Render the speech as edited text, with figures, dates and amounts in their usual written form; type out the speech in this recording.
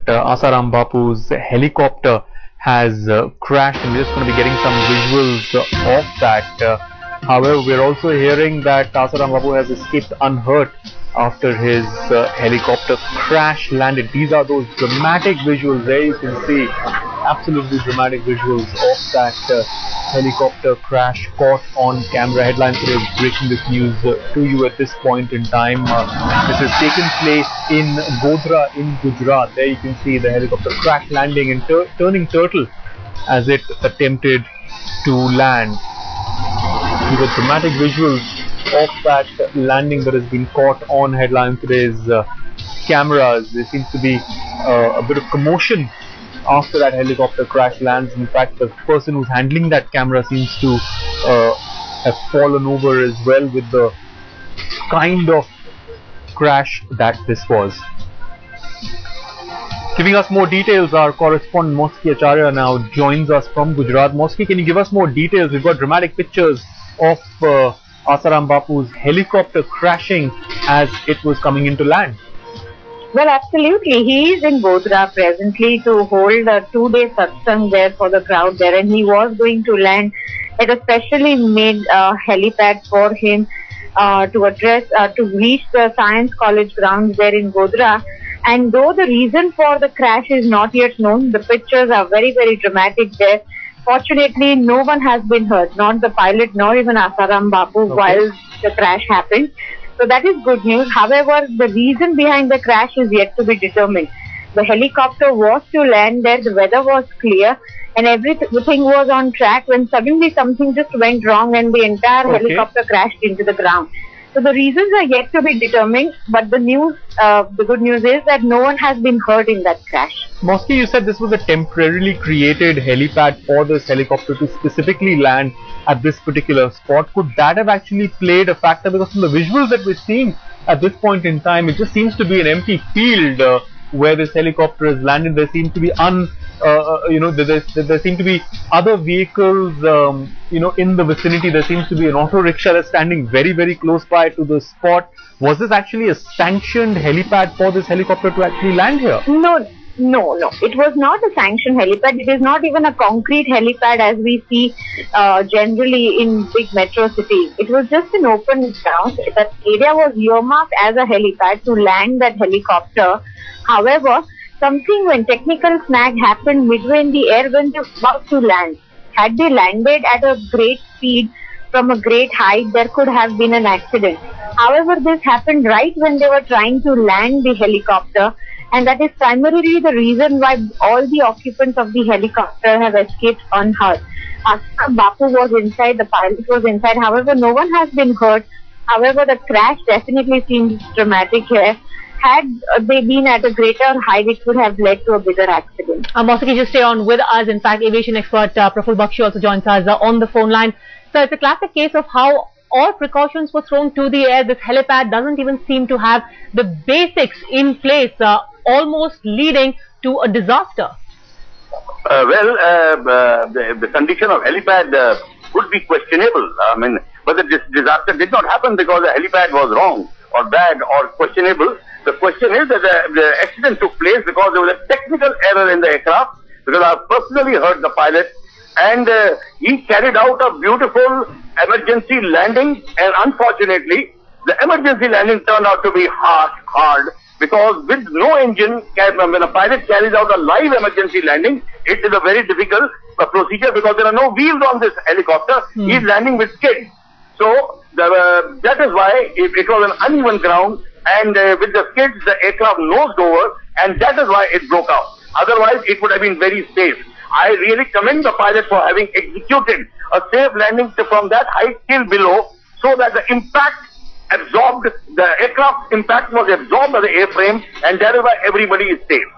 Asaram Bapu's helicopter has crashed, and we're just going to be getting some visuals of that. However, we're also hearing that Asaram Bapu has escaped unhurt after his helicopter crash landed. These are those dramatic visuals there. You can see absolutely dramatic visuals of that helicopter crash caught on camera. Headlines today breaking this news to you at this point in time. This has taken place in Godhra in Gujarat. There you can see the helicopter crash landing and turning turtle as it attempted to land. These are dramatic visuals of that landing that has been caught on Headline today's cameras. There seems to be a bit of commotion after that helicopter crash lands. In fact, the person who's handling that camera seems to have fallen over as well with the kind of crash that this was. Giving us more details, our correspondent Moski Acharya now joins us from Gujarat. Moski, can you give us more details? We've got dramatic pictures of Asaram Bapu's helicopter crashing as it was coming into land. Well, absolutely. He is in Godhra presently to hold a 2-day satsang there for the crowd there, and he was going to land at a specially made helipad for him to reach the Science College grounds there in Godhra. And though the reason for the crash is not yet known, the pictures are very, very dramatic there. Fortunately, no one has been hurt, not the pilot nor even Asaram Bapu, while the crash happened. So that is good news. However, the reason behind the crash is yet to be determined. The helicopter was to land there, the weather was clear and everything was on track when suddenly something just went wrong and the entire helicopter crashed into the ground. So the reasons are yet to be determined, but the good news is that no one has been hurt in that crash. Moski, you said this was a temporarily created helipad for this helicopter to specifically land at this particular spot. Could that have actually played a factor? Because from the visuals that we're seeing at this point in time, it just seems to be an empty field where this helicopter has landed. There seem to be there seem to be other vehicles in the vicinity. There seems to be an auto rickshaw that's standing very, very close by to the spot. Was this actually a sanctioned helipad for this helicopter to actually land here? No. It was not a sanctioned helipad. It is not even a concrete helipad as we see generally in big metro cities. It was just an open ground. That area was earmarked as a helipad to land that helicopter. However, when technical snag happened midway in the air when they were about to land. Had they landed at a great speed from a great height, there could have been an accident. However, this happened right when they were trying to land the helicopter, and that is primarily the reason why all the occupants of the helicopter have escaped unhurt. Asaram Bapu was inside, the pilot was inside. However, no one has been hurt. However, the crash definitely seems dramatic here. Had they been at a greater height, it would have led to a bigger accident. Moski, just stay on with us. In fact, aviation expert Praful Bakshi also joins us on the phone line. So it's a classic case of how all precautions were thrown to the air. This helipad doesn't even seem to have the basics in place, almost leading to a disaster. The condition of helipad would be questionable. But this disaster did not happen because the helipad was wrong or bad or questionable. The question is that the accident took place because there was a technical error in the aircraft, because I personally heard the pilot, and he carried out a beautiful emergency landing, and unfortunately the emergency landing turned out to be hard because with no engine, when a pilot carries out a live emergency landing, it is a very difficult procedure because there are no wheels on this helicopter. He is landing with skids. So that is why it was an uneven ground, and with the skids the aircraft nosed over, and that is why it broke out. Otherwise it would have been very safe. I really commend the pilot for having executed a safe landing from that height till below, so that the aircraft impact was absorbed by the airframe, and that is why everybody is safe.